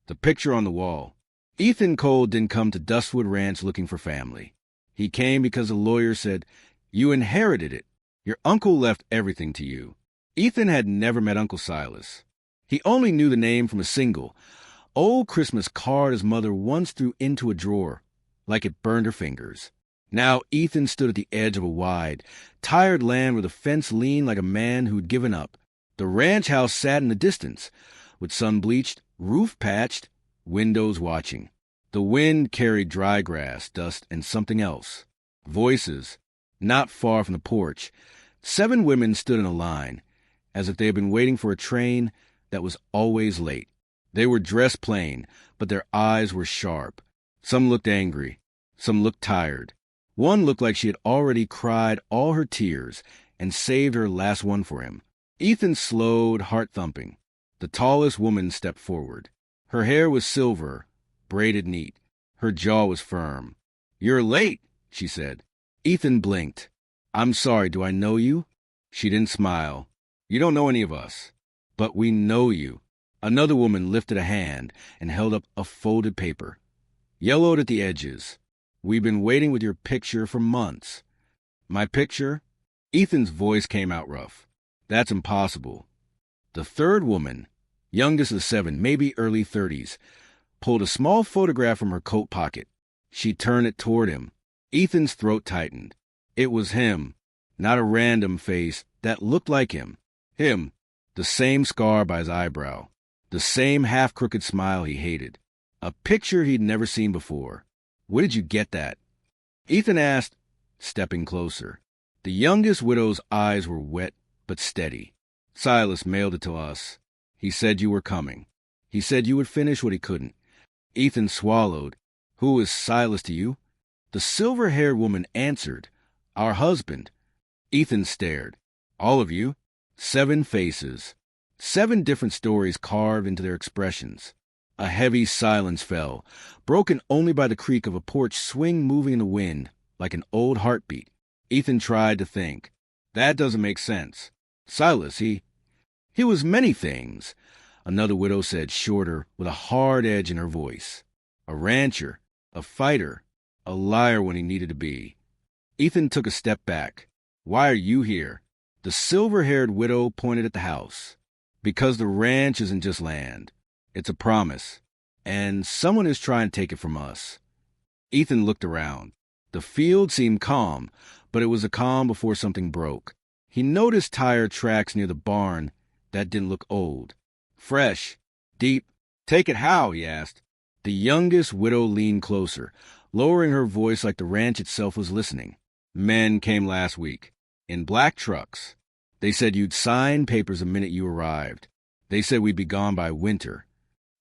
The picture on the wall. Ethan Cole didn't come to Dustwood Ranch looking for family. He came because the lawyer said, "You inherited it. Your uncle left everything to you." Ethan had never met Uncle Silas. He only knew the name from a single old Christmas card his mother once threw into a drawer, like it burned her fingers. Now Ethan stood at the edge of a wide, tired land where the fence leaned like a man who'd given up. The ranch house sat in the distance, with sun bleached, roof patched, windows watching. The wind carried dry grass, dust, and something else. Voices. Not far from the porch, 7 women stood in a line, as if they had been waiting for a train that was always late. They were dressed plain, but their eyes were sharp. Some looked angry. Some looked tired. One looked like she had already cried all her tears and saved her last one for him. Ethan slowed, heart thumping. The tallest woman stepped forward. Her hair was silver, braided neat. Her jaw was firm. "You're late," she said. Ethan blinked. "I'm sorry, do I know you?" She didn't smile. "You don't know any of us, but we know you." Another woman lifted a hand and held up a folded paper, yellowed at the edges. "We've been waiting with your picture for months." "My picture?" Ethan's voice came out rough. "That's impossible." The third woman, youngest of 7, maybe early 30s, pulled a small photograph from her coat pocket. She turned it toward him. Ethan's throat tightened. It was him, not a random face that looked like him. Him, the same scar by his eyebrow, the same half-crooked smile he hated. A picture he'd never seen before. "Where did you get that?" Ethan asked, stepping closer. The youngest widow's eyes were wet but steady. "Silas mailed it to us. He said you were coming. He said you would finish what he couldn't." Ethan swallowed. "Who is Silas to you?" The silver-haired woman answered, "Our husband." Ethan stared. "All of you?" 7 faces. 7 different stories carved into their expressions. A heavy silence fell, broken only by the creak of a porch swing moving in the wind, like an old heartbeat. Ethan tried to think. "That doesn't make sense. Silas, he was many things," another widow said, shorter, with a hard edge in her voice. "A rancher, a fighter, a liar when he needed to be." Ethan took a step back. "Why are you here?" The silver-haired widow pointed at the house. "Because the ranch isn't just land. It's a promise. And someone is trying to take it from us." Ethan looked around. The field seemed calm, but it was a calm before something broke. He noticed tire tracks near the barn that didn't look old. Fresh, deep. "Take it how?" he asked. The youngest widow leaned closer, lowering her voice like the ranch itself was listening. "Men came last week, in black trucks. They said you'd sign papers the minute you arrived. They said we'd be gone by winter."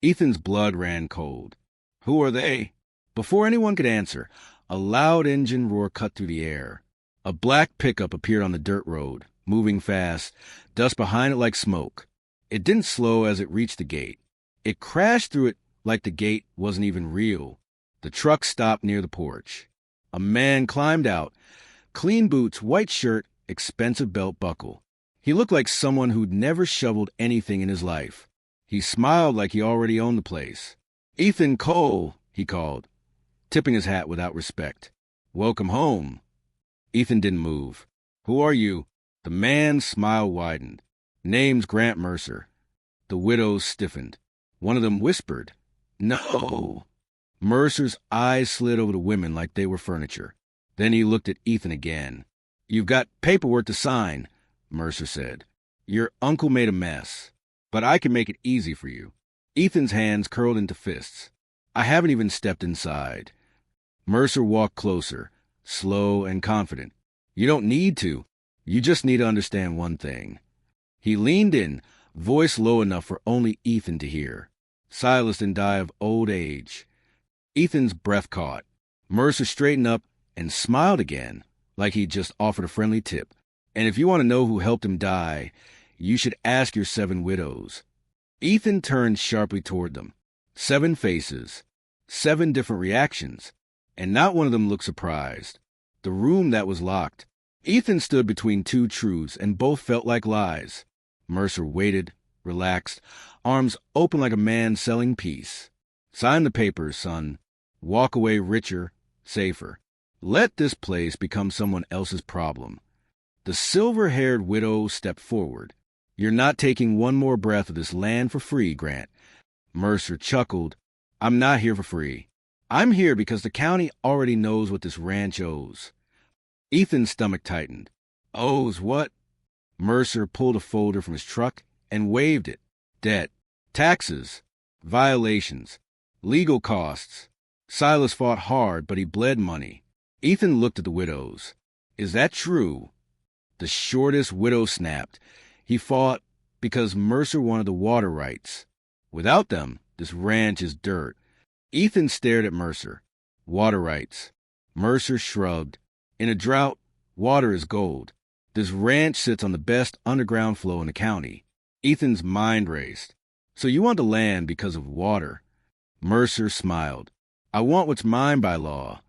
Ethan's blood ran cold. "Who are they?" Before anyone could answer, a loud engine roar cut through the air. A black pickup appeared on the dirt road, moving fast, dust behind it like smoke. It didn't slow as it reached the gate. It crashed through it like the gate wasn't even real. The truck stopped near the porch. A man climbed out, clean boots, white shirt, expensive belt buckle. He looked like someone who'd never shoveled anything in his life. He smiled like he already owned the place. "Ethan Cole," he called, tipping his hat without respect. "Welcome home." Ethan didn't move. "Who are you?" The man's smile widened. "Name's Grant Mercer." The widows stiffened. One of them whispered, "No." Mercer's eyes slid over the women like they were furniture. Then he looked at Ethan again. "You've got paperwork to sign," Mercer said. "Your uncle made a mess, but I can make it easy for you." Ethan's hands curled into fists. "I haven't even stepped inside." Mercer walked closer, slow and confident. "You don't need to. You just need to understand one thing." He leaned in, voice low enough for only Ethan to hear. "Silas didn't die of old age." Ethan's breath caught. Mercer straightened up and smiled again, like he'd just offered a friendly tip. "And if you want to know who helped him die, you should ask your 7 widows." Ethan turned sharply toward them. 7 faces, 7 different reactions, and not one of them looked surprised. The room that was locked. Ethan stood between 2 truths, and both felt like lies. Mercer waited, relaxed, arms open like a man selling peace. Sign the papers, son. Walk away richer, safer. Let this place become someone else's problem. The silver-haired widow stepped forward. You're not taking one more breath of this land for free, Grant. Mercer chuckled. I'm not here for free. I'm here because the county already knows what this ranch owes. Ethan's stomach tightened. Owes what? Mercer pulled a folder from his truck and waved it. Debt, taxes, violations, legal costs. Silas fought hard, but he bled money. Ethan looked at the widows. Is that true? The shortest widow snapped. He fought because Mercer wanted the water rights. Without them, this ranch is dirt. Ethan stared at Mercer. Water rights. Mercer shrugged. In a drought, water is gold. This ranch sits on the best underground flow in the county. Ethan's mind raced. So you want the land because of water? Mercer smiled. I want what's mine by law.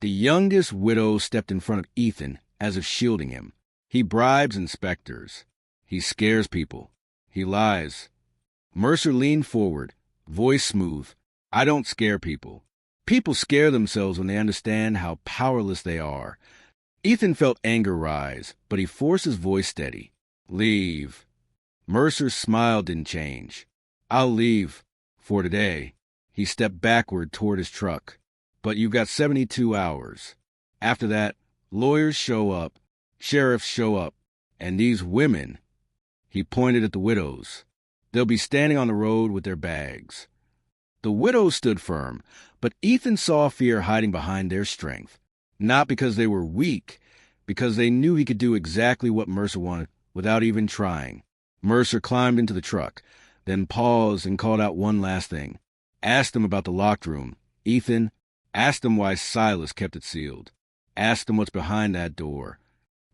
The youngest widow stepped in front of Ethan as if shielding him. He bribes inspectors. He scares people. He lies. Mercer leaned forward, voice smooth. I don't scare people. People scare themselves when they understand how powerless they are. Ethan felt anger rise, but he forced his voice steady. Leave. Mercer's smile didn't change. I'll leave. For today. He stepped backward toward his truck. But you've got 72 hours. After that, lawyers show up, sheriffs show up, and these women, he pointed at the widows, they'll be standing on the road with their bags. The widows stood firm, but Ethan saw fear hiding behind their strength. Not because they were weak, because they knew he could do exactly what Mercer wanted without even trying. Mercer climbed into the truck, then paused and called out one last thing. Asked him about the locked room. Ethan, asked him why Silas kept it sealed. Asked him what's behind that door.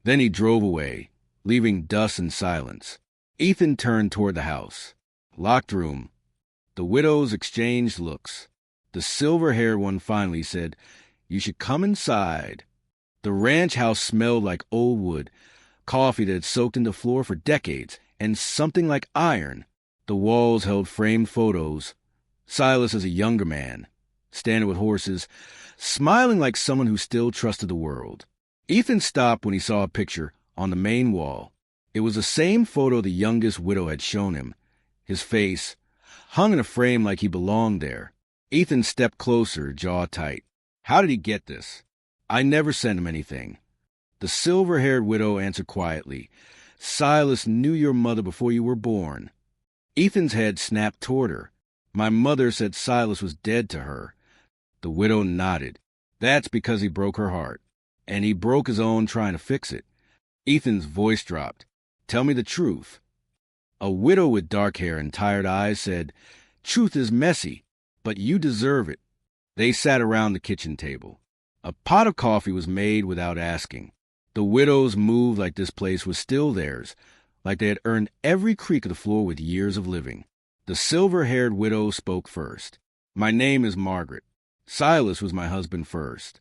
Then he drove away, leaving dust and silence. Ethan turned toward the house. Locked room. The widows exchanged looks. The silver-haired one finally said, You should come inside. The ranch house smelled like old wood, coffee that had soaked into the floor for decades, and something like iron. The walls held framed photos. Silas as a younger man, standing with horses, smiling like someone who still trusted the world. Ethan stopped when he saw a picture on the main wall. It was the same photo the youngest widow had shown him. His face hung in a frame like he belonged there. Ethan stepped closer, jaw tight. How did he get this? I never sent him anything. The silver-haired widow answered quietly. Silas knew your mother before you were born. Ethan's head snapped toward her. My mother said Silas was dead to her. The widow nodded. That's because he broke her heart. And he broke his own trying to fix it. Ethan's voice dropped. Tell me the truth. A widow with dark hair and tired eyes said, Truth is messy, but you deserve it. They sat around the kitchen table. A pot of coffee was made without asking. The widows moved like this place was still theirs, like they had earned every creak of the floor with years of living. The silver-haired widow spoke first. My name is Margaret. Silas was my husband first.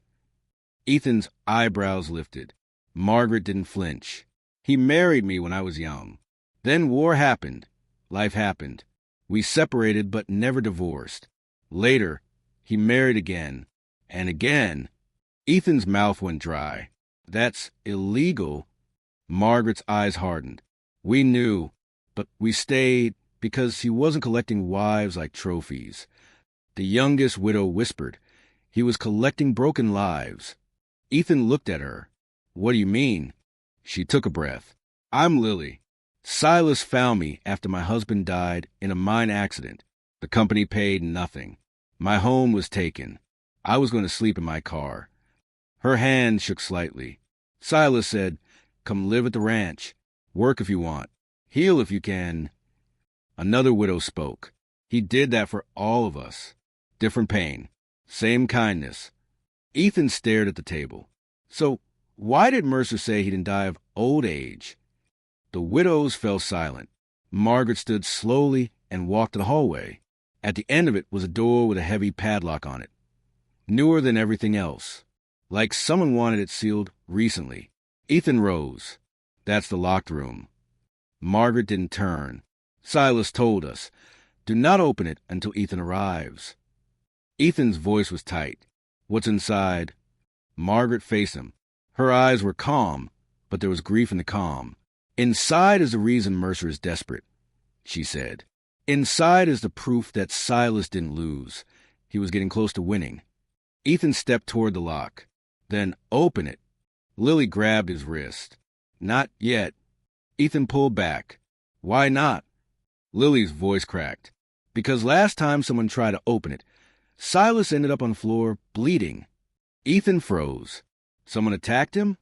Ethan's eyebrows lifted. Margaret didn't flinch. He married me when I was young. Then war happened. Life happened. We separated but never divorced. Later, he married again. And again. Ethan's mouth went dry. That's illegal. Margaret's eyes hardened. We knew, but we stayed because he wasn't collecting wives like trophies. The youngest widow whispered. He was collecting broken lives. Ethan looked at her. What do you mean? She took a breath. I'm Lily. Silas found me after my husband died in a mine accident. The company paid nothing. My home was taken. I was going to sleep in my car. Her hand shook slightly. Silas said, Come live at the ranch. Work if you want. Heal if you can. Another widow spoke. He did that for all of us. Different pain. Same kindness. Ethan stared at the table. So, why did Mercer say he didn't die of old age? The widows fell silent. Margaret stood slowly and walked to the hallway. At the end of it was a door with a heavy padlock on it. Newer than everything else. Like someone wanted it sealed recently. Ethan rose. That's the locked room. Margaret didn't turn. Silas told us, Do not open it until Ethan arrives. Ethan's voice was tight. What's inside? Margaret faced him. Her eyes were calm, but there was grief in the calm. Inside is the reason Mercer is desperate, she said. Inside is the proof that Silas didn't lose. He was getting close to winning. Ethan stepped toward the lock. Then open it. Lily grabbed his wrist. Not yet. Ethan pulled back. Why not? Lily's voice cracked. Because last time someone tried to open it, Silas ended up on the floor bleeding. Ethan froze. Someone attacked him?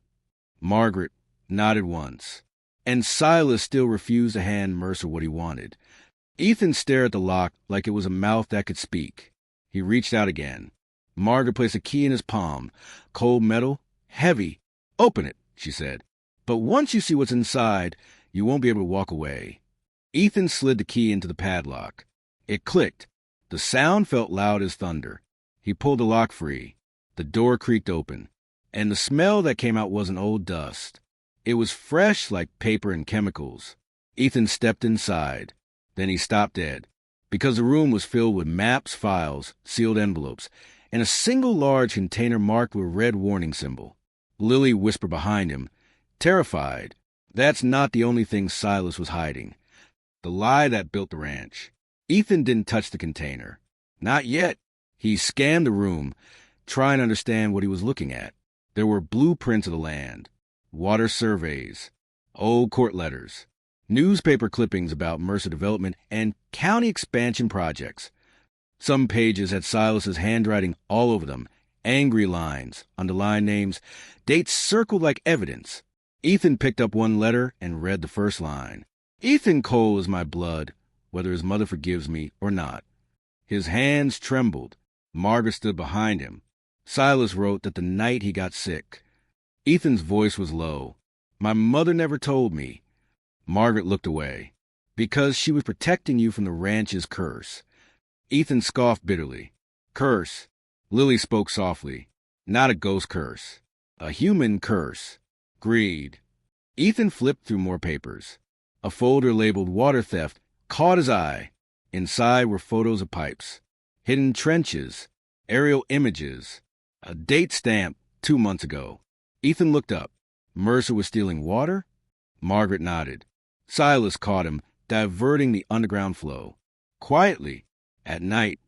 Margaret nodded once. And Silas still refused to hand Mercer what he wanted. Ethan stared at the lock like it was a mouth that could speak. He reached out again. Margaret placed a key in his palm. Cold metal, heavy. Open it, she said. But once you see what's inside, you won't be able to walk away. Ethan slid the key into the padlock. It clicked. The sound felt loud as thunder. He pulled the lock free. The door creaked open. And the smell that came out wasn't old dust. It was fresh like paper and chemicals. Ethan stepped inside. Then he stopped dead, because the room was filled with maps, files, sealed envelopes, and a single large container marked with a red warning symbol. Lily whispered behind him, terrified. That's not the only thing Silas was hiding. The lie that built the ranch. Ethan didn't touch the container. Not yet. He scanned the room, trying to understand what he was looking at. There were blueprints of the land, water surveys, old court letters, newspaper clippings about Mercer development and county expansion projects. Some pages had Silas's handwriting all over them, angry lines, underlined names, dates circled like evidence. Ethan picked up one letter and read the first line. Ethan Cole is my blood, whether his mother forgives me or not. His hands trembled. Margaret stood behind him. Silas wrote that the night he got sick. Ethan's voice was low. My mother never told me. Margaret looked away. Because she was protecting you from the ranch's curse. Ethan scoffed bitterly. Curse. Lily spoke softly. Not a ghost curse. A human curse. Greed. Ethan flipped through more papers. A folder labeled water theft caught his eye. Inside were photos of pipes, hidden trenches, aerial images, a date stamp 2 months ago. Ethan looked up. Mercer was stealing water? Margaret nodded. Silas caught him, diverting the underground flow. Quietly, at night,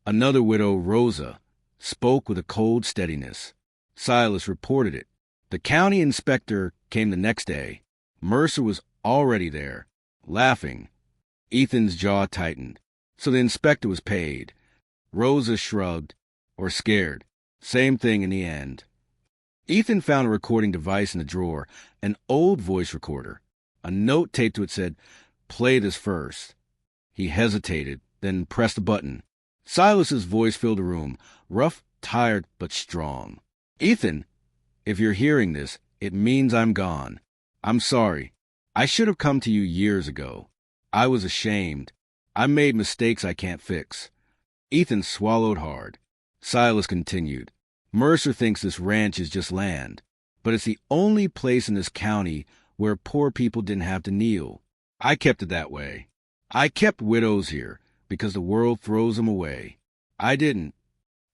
another widow, Rosa, spoke with a cold steadiness. Silas reported it. The county inspector came the next day. Mercer was already there, laughing. Ethan's jaw tightened. So the inspector was paid. Rosa shrugged, or scared. Same thing in the end. Ethan found a recording device in the drawer, an old voice recorder. A note taped to it said, play this first. He hesitated, then pressed a button. Silas's voice filled the room, rough, tired, but strong. Ethan, if you're hearing this, it means I'm gone. I'm sorry. I should have come to you years ago. I was ashamed. I made mistakes I can't fix. Ethan swallowed hard. Silas continued. Mercer thinks this ranch is just land, but it's the only place in this county where poor people didn't have to kneel. I kept it that way. I kept widows here because the world throws them away. I didn't.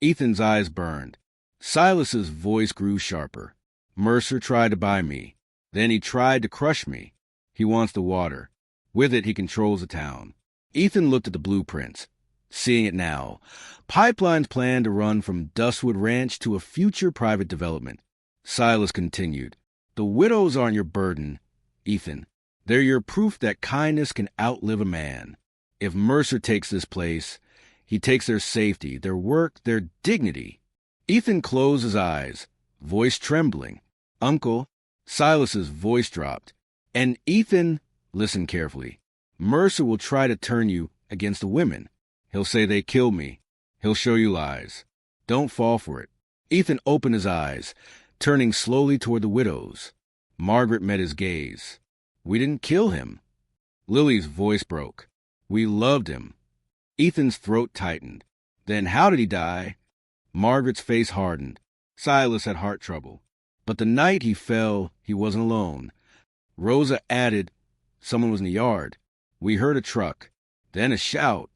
Ethan's eyes burned. Silas's voice grew sharper. Mercer tried to buy me. Then he tried to crush me. He wants the water. With it, he controls the town. Ethan looked at the blueprints, seeing it now. Pipelines planned to run from Dustwood Ranch to a future private development. Silas continued. The widows aren't your burden, Ethan. They're your proof that kindness can outlive a man. If Mercer takes this place, he takes their safety, their work, their dignity. Ethan closed his eyes, voice trembling. Uncle, Silas's voice dropped. And Ethan, listen carefully. Mercer will try to turn you against the women. He'll say they killed me. He'll show you lies. Don't fall for it. Ethan opened his eyes, turning slowly toward the widows. Margaret met his gaze. We didn't kill him. Lily's voice broke. We loved him. Ethan's throat tightened. Then how did he die? Margaret's face hardened. Silas had heart trouble. But the night he fell, he wasn't alone. Rosa added, someone was in the yard. We heard a truck, then a shout.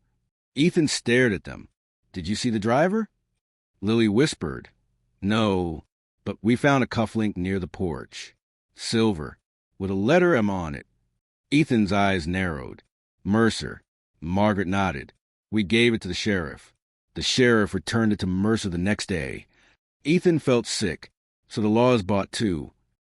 Ethan stared at them. Did you see the driver? Lily whispered, No, but we found a cufflink near the porch. Silver, with a letter M on it. Ethan's eyes narrowed. Mercer. Margaret nodded. We gave it to the sheriff. The sheriff returned it to Mercer the next day. Ethan felt sick, so the laws bought two.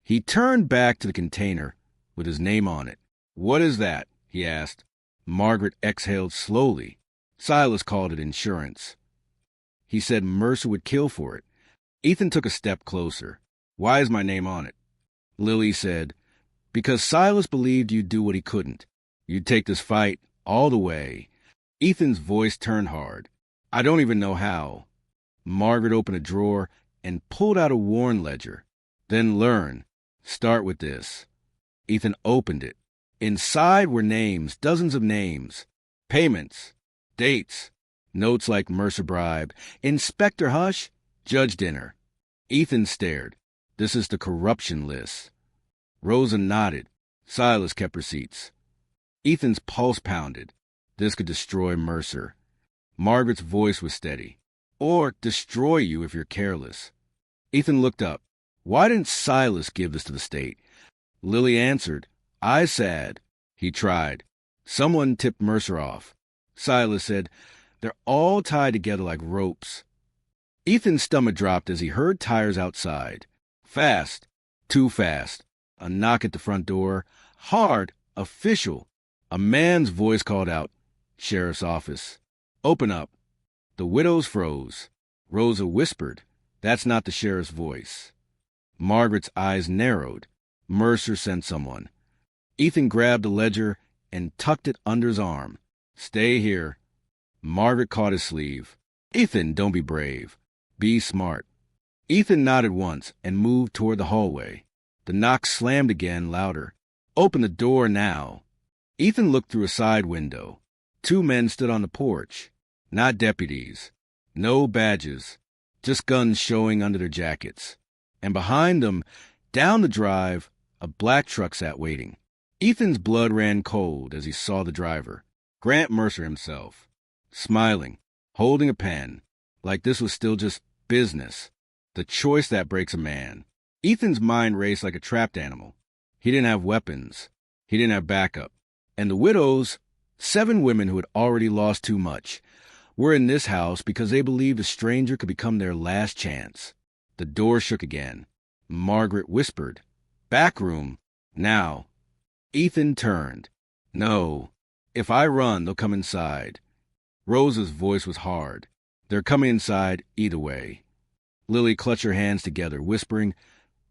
He turned back to the container with his name on it. What is that? He asked. Margaret exhaled slowly. Silas called it insurance. He said Mercer would kill for it. Ethan took a step closer. Why is my name on it? Lily said, Because Silas believed you'd do what he couldn't. You'd take this fight all the way. Ethan's voice turned hard. I don't even know how. Margaret opened a drawer and pulled out a worn ledger. Then learn. Start with this. Ethan opened it. Inside were names, dozens of names. Payments. Dates. Notes like Mercer bribed. Inspector Hush. Judge dinner. Ethan stared. This is the corruption list. Rosa nodded. Silas kept receipts. Ethan's pulse pounded. This could destroy Mercer. Margaret's voice was steady. Or destroy you if you're careless. Ethan looked up. Why didn't Silas give this to the state? Lily answered. I sad. He tried. Someone tipped Mercer off. Silas said, They're all tied together like ropes. Ethan's stomach dropped as he heard tires outside. Fast. Too fast. A knock at the front door. Hard. Official. A man's voice called out. Sheriff's office. Open up. The widows froze. Rosa whispered. That's not the sheriff's voice. Margaret's eyes narrowed. Mercer sent someone. Ethan grabbed the ledger and tucked it under his arm. Stay here. Margaret caught his sleeve. Ethan, don't be brave. Be smart. Ethan nodded once and moved toward the hallway. The knock slammed again, louder. Open the door now. Ethan looked through a side window. Two men stood on the porch. Not deputies. No badges. Just guns showing under their jackets. And behind them, down the drive, a black truck sat waiting. Ethan's blood ran cold as he saw the driver. Grant Mercer himself. Smiling. Holding a pen. Like this was still just business. The choice that breaks a man. Ethan's mind raced like a trapped animal. He didn't have weapons. He didn't have backup. And the widows, 7 women who had already lost too much, were in this house because they believed a stranger could become their last chance. The door shook again. Margaret whispered, Back room. Now. Ethan turned. No. If I run, they'll come inside. Rosa's voice was hard. They're coming inside either way. Lily clutched her hands together, whispering,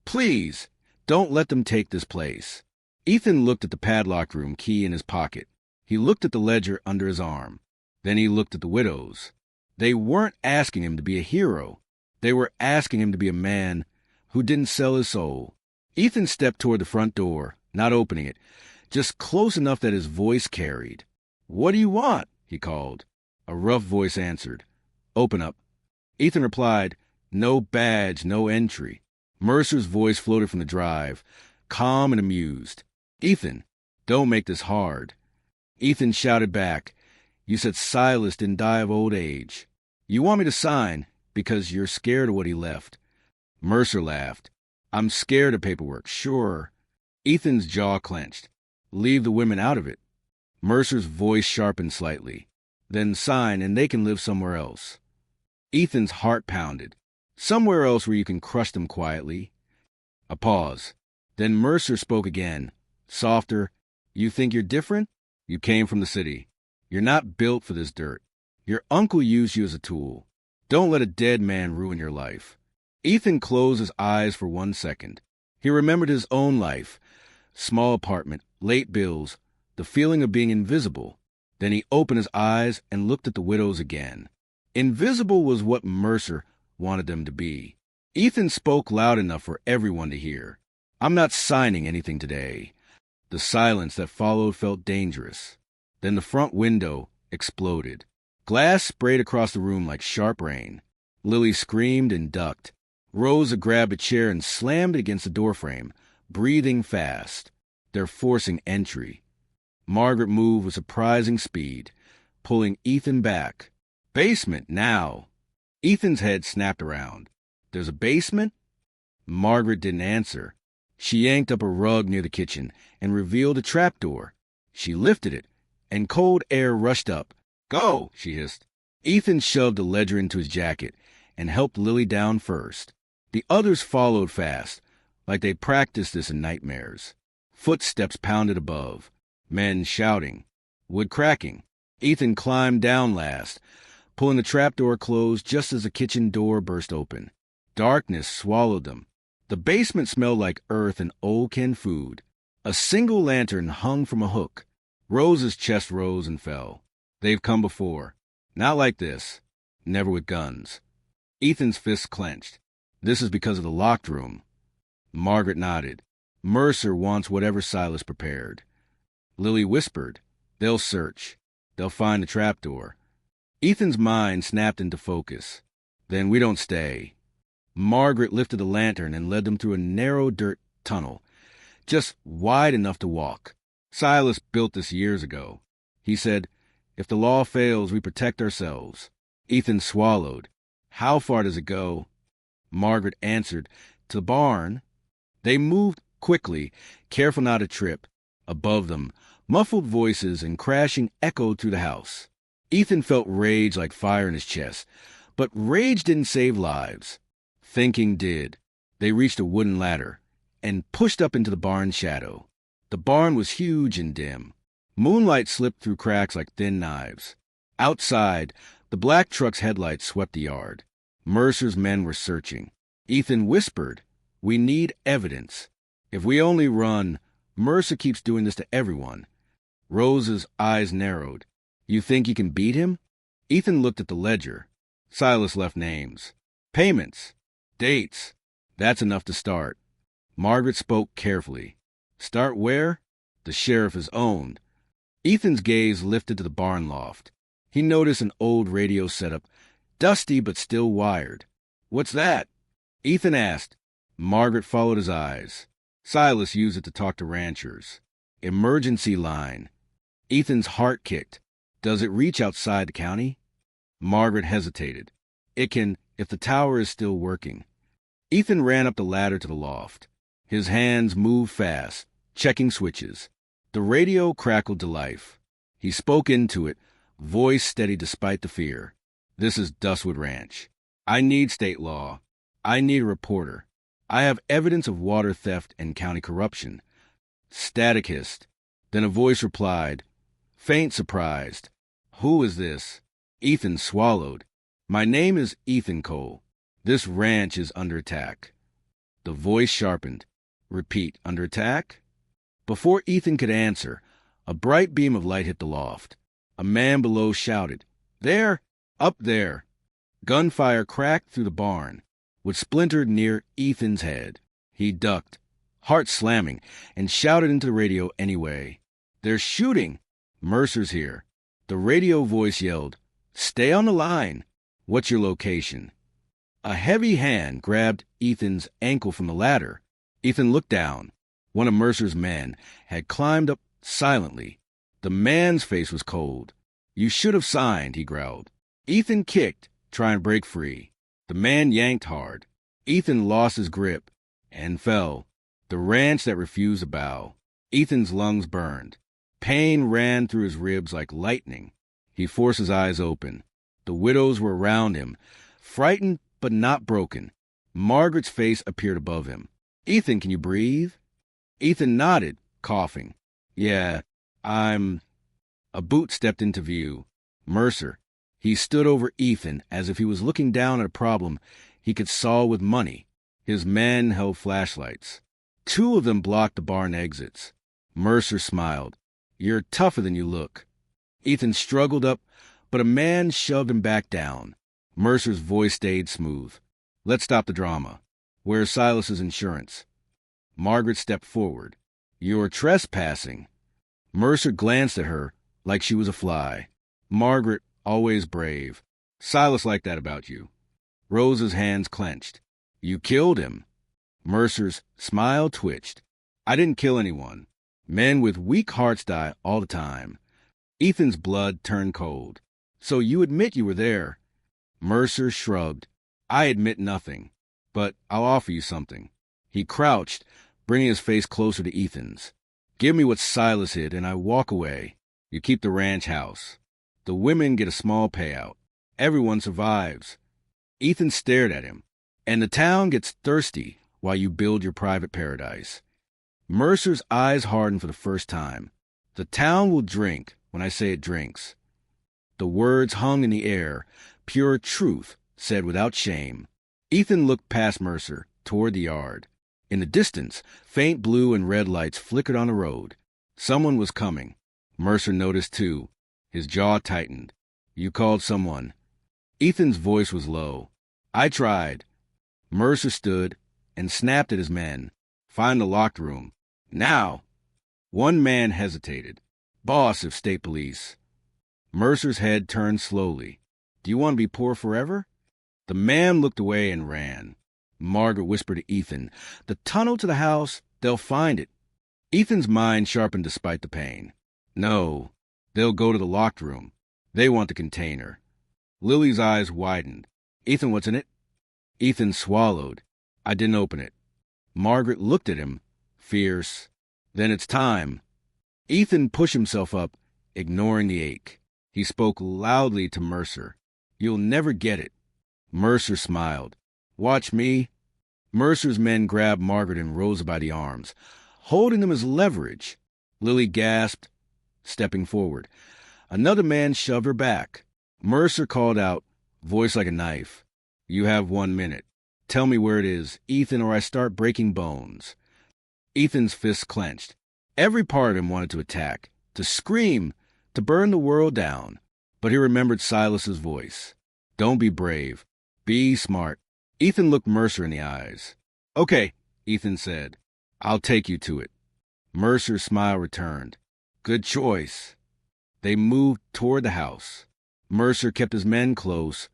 Please, don't let them take this place. Ethan looked at the padlocked room key in his pocket. He looked at the ledger under his arm. Then he looked at the widows. They weren't asking him to be a hero. They were asking him to be a man who didn't sell his soul. Ethan stepped toward the front door, not opening it, just close enough that his voice carried. What do you want? He called. A rough voice answered. Open up. Ethan replied, No badge, no entry. Mercer's voice floated from the drive, calm and amused. Ethan, don't make this hard. Ethan shouted back, You said Silas didn't die of old age. You want me to sign because you're scared of what he left. Mercer laughed. I'm scared of paperwork, sure. Ethan's jaw clenched. Leave the women out of it. Mercer's voice sharpened slightly. Then sign and they can live somewhere else. Ethan's heart pounded. Somewhere else where you can crush them quietly. A pause. Then Mercer spoke again, softer. You think you're different? You came from the city. You're not built for this dirt. Your uncle used you as a tool. Don't let a dead man ruin your life. Ethan closed his eyes for 1 second. He remembered his own life. Small apartment, late bills, the feeling of being invisible. Then he opened his eyes and looked at the widows again. Invisible was what Mercer wanted them to be. Ethan spoke loud enough for everyone to hear. I'm not signing anything today. The silence that followed felt dangerous. Then the front window exploded. Glass sprayed across the room like sharp rain. Lily screamed and ducked. Rosa grabbed a chair and slammed it against the doorframe, breathing fast. They're forcing entry. Margaret moved with surprising speed, pulling Ethan back. Basement, now. Ethan's head snapped around. There's a basement? Margaret didn't answer. She yanked up a rug near the kitchen and revealed a trapdoor. She lifted it, and cold air rushed up. Go, she hissed. Ethan shoved the ledger into his jacket and helped Lily down first. The others followed fast, like they practiced this in nightmares. Footsteps pounded above, men shouting, wood cracking. Ethan climbed down last, pulling the trapdoor closed just as the kitchen door burst open. Darkness swallowed them. The basement smelled like earth and old canned food. A single lantern hung from a hook. Rose's chest rose and fell. They've come before. Not like this. Never with guns. Ethan's fists clenched. This is because of the locked room. Margaret nodded. Mercer wants whatever Silas prepared. Lily whispered, they'll search. They'll find the trapdoor. Ethan's mind snapped into focus. Then we don't stay. Margaret lifted the lantern and led them through a narrow dirt tunnel, just wide enough to walk. Silas built this years ago. He said, if the law fails, we protect ourselves. Ethan swallowed. How far does it go? Margaret answered, to the barn. They moved quickly, careful not to trip. Above them, muffled voices and crashing echoed through the house. Ethan felt rage like fire in his chest, but rage didn't save lives. Thinking did. They reached a wooden ladder and pushed up into the barn's shadow. The barn was huge and dim. Moonlight slipped through cracks like thin knives. Outside, the black truck's headlights swept the yard. Mercer's men were searching. Ethan whispered, we need evidence. If we only run, Mercer keeps doing this to everyone. Rose's eyes narrowed. You think you can beat him? Ethan looked at the ledger. Silas left names. Payments. Dates. That's enough to start. Margaret spoke carefully. Start where? The sheriff is owned. Ethan's gaze lifted to the barn loft. He noticed an old radio setup, dusty but still wired. What's that? Ethan asked. Margaret followed his eyes. Silas used it to talk to ranchers. Emergency line. Ethan's heart kicked. Does it reach outside the county? Margaret hesitated. It can, if the tower is still working. Ethan ran up the ladder to the loft. His hands moved fast, checking switches. The radio crackled to life. He spoke into it, voice steady despite the fear. This is Dustwood Ranch. I need state law. I need a reporter. I have evidence of water theft and county corruption. Static hissed. Then a voice replied, faint surprised. Who is this? Ethan swallowed. My name is Ethan Cole. This ranch is under attack. The voice sharpened. Repeat, under attack? Before Ethan could answer, a bright beam of light hit the loft. A man below shouted, there! Up there! Gunfire cracked through the barn, which splintered near Ethan's head. He ducked, heart slamming, and shouted into the radio anyway. They're shooting! Mercer's here. The radio voice yelled, stay on the line. What's your location? A heavy hand grabbed Ethan's ankle from the ladder. Ethan looked down. One of Mercer's men had climbed up silently. The man's face was cold. You should have signed, he growled. Ethan kicked, trying to break free. The man yanked hard. Ethan lost his grip and fell. The ranch that refused to bow. Ethan's lungs burned. Pain ran through his ribs like lightning. He forced his eyes open. The widows were around him, frightened but not broken. Margaret's face appeared above him. Ethan, can you breathe? Ethan nodded, coughing. Yeah, A boot stepped into view. Mercer. He stood over Ethan as if he was looking down at a problem he could solve with money. His men held flashlights. 2 of them blocked the barn exits. Mercer smiled. You're tougher than you look. Ethan struggled up, but a man shoved him back down. Mercer's voice stayed smooth. Let's stop the drama. Where's Silas's insurance? Margaret stepped forward. You're trespassing. Mercer glanced at her like she was a fly. Margaret, always brave. Silas liked that about you. Rose's hands clenched. You killed him. Mercer's smile twitched. I didn't kill anyone. Men with weak hearts die all the time. Ethan's blood turned cold. So you admit you were there. Mercer shrugged. I admit nothing, but I'll offer you something. He crouched, bringing his face closer to Ethan's. Give me what Silas hid, and I walk away. You keep the ranch house. The women get a small payout. Everyone survives. Ethan stared at him. And the town gets thirsty while you build your private paradise. Mercer's eyes hardened for the first time. The town will drink when I say it drinks. The words hung in the air, pure truth, said without shame. Ethan looked past Mercer, toward the yard. In the distance, faint blue and red lights flickered on the road. Someone was coming. Mercer noticed too. His jaw tightened. You called someone. Ethan's voice was low. I tried. Mercer stood and snapped at his men. Find the locked room. Now! One man hesitated. Boss of state police. Mercer's head turned slowly. Do you want to be poor forever? The man looked away and ran. Margaret whispered to Ethan, the tunnel to the house, they'll find it. Ethan's mind sharpened despite the pain. No, they'll go to the locked room. They want the container. Lily's eyes widened. Ethan, what's in it? Ethan swallowed. I didn't open it. Margaret looked at him, fierce. Then it's time. Ethan pushed himself up, ignoring the ache. He spoke loudly to Mercer. You'll never get it. Mercer smiled. Watch me. Mercer's men grabbed Margaret and Rosa by the arms, holding them as leverage. Lily gasped, stepping forward. Another man shoved her back. Mercer called out, voice like a knife. You have 1 minute. Tell me where it is, Ethan, or I start breaking bones. Ethan's fists clenched. Every part of him wanted to attack, to scream, to burn the world down. But he remembered Silas's voice. Don't be brave. Be smart. Ethan looked Mercer in the eyes. Okay, Ethan said. I'll take you to it. Mercer's smile returned. Good choice. They moved toward the house. Mercer kept his men close,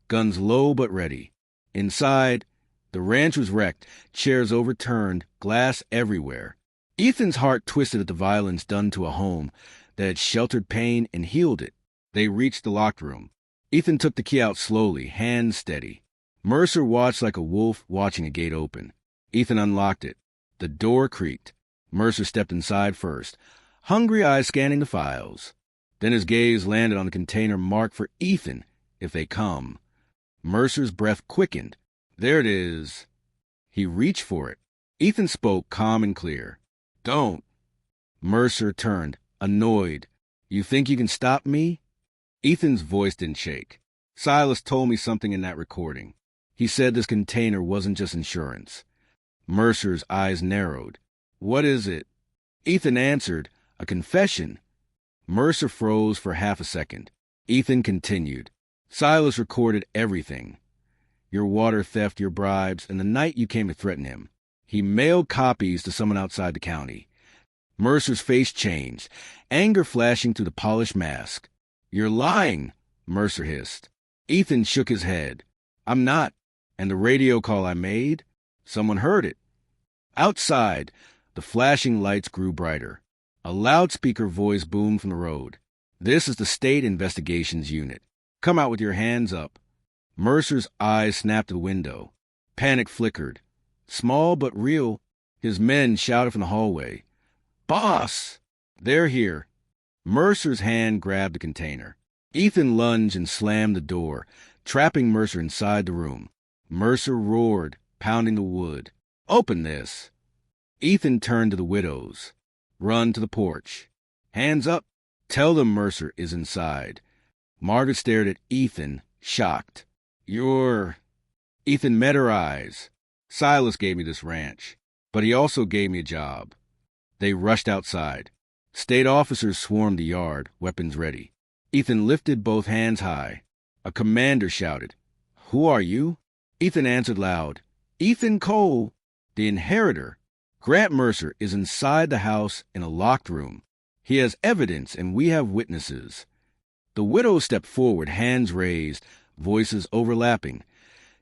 guns low but ready. Inside, the ranch was wrecked, chairs overturned, glass everywhere. Ethan's heart twisted at the violence done to a home that had sheltered pain and healed it. They reached the locked room. Ethan took the key out slowly, hands steady. Mercer watched like a wolf watching a gate open. Ethan unlocked it. The door creaked. Mercer stepped inside first, hungry eyes scanning the files. Then his gaze landed on the container marked for Ethan, if they come. Mercer's breath quickened. There it is. He reached for it. Ethan spoke calm and clear. Don't. Mercer turned, annoyed. You think you can stop me? Ethan's voice didn't shake. Silas told me something in that recording. He said this container wasn't just insurance. Mercer's eyes narrowed. What is it? Ethan answered, a confession. Mercer froze for half a second. Ethan continued. Silas recorded everything. Your water theft, your bribes, and the night you came to threaten him. He mailed copies to someone outside the county. Mercer's face changed, anger flashing through the polished mask. You're lying, Mercer hissed. Ethan shook his head. I'm not. And the radio call I made? Someone heard it. Outside, the flashing lights grew brighter. A loudspeaker voice boomed from the road. This is the State Investigations Unit. Come out with your hands up. Mercer's eyes snapped to the window. Panic flickered. Small but real, his men shouted from the hallway. Boss! They're here. Mercer's hand grabbed the container. Ethan lunged and slammed the door, trapping Mercer inside the room. Mercer roared, pounding the wood. Open this. Ethan turned to the widows. Run to the porch. Hands up. Tell them Mercer is inside. Margaret stared at Ethan, shocked. You're... Ethan met her eyes. Silas gave me this ranch, but he also gave me a job. They rushed outside. State officers swarmed the yard, weapons ready. Ethan lifted both hands high. A commander shouted, Who are you? Ethan answered loud, Ethan Cole, the inheritor. Grant Mercer is inside the house in a locked room. He has evidence and we have witnesses. The widow stepped forward, hands raised, voices overlapping,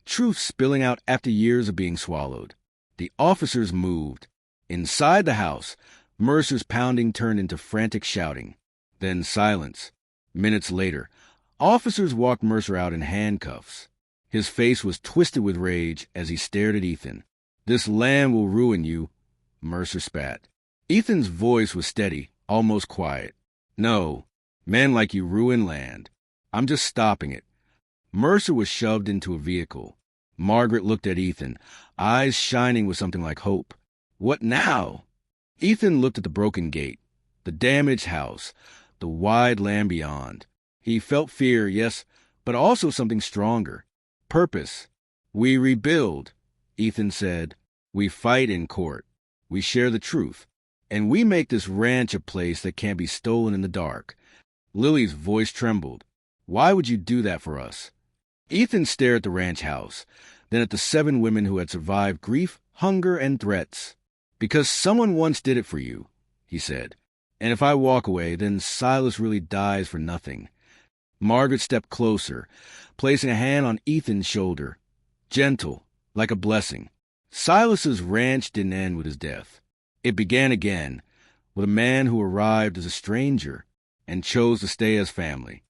truth spilling out after years of being swallowed. The officers moved. Inside the house, Mercer's pounding turned into frantic shouting. Then silence. Minutes later, Officers walked Mercer out in handcuffs. His face was twisted with rage as he stared at Ethan. "This land will ruin you," Mercer spat. Ethan's voice was steady, almost quiet. "No, men like you ruin land. I'm just stopping it." Mercer was shoved into a vehicle. Margaret looked at Ethan, eyes shining with something like hope. "What now?" Ethan looked at the broken gate, the damaged house, the wide land beyond. He felt fear, yes, but also something stronger. Purpose. "We rebuild," Ethan said. "We fight in court. We share the truth. And we make this ranch a place that can't be stolen in the dark." Lily's voice trembled. "Why would you do that for us?" Ethan stared at the ranch house, then at the 7 women who had survived grief, hunger, and threats. "Because someone once did it for you," he said. "And if I walk away, then Silas really dies for nothing." Margaret stepped closer, placing a hand on Ethan's shoulder. Gentle, like a blessing. Silas's ranch didn't end with his death. It began again, with a man who arrived as a stranger and chose to stay as family.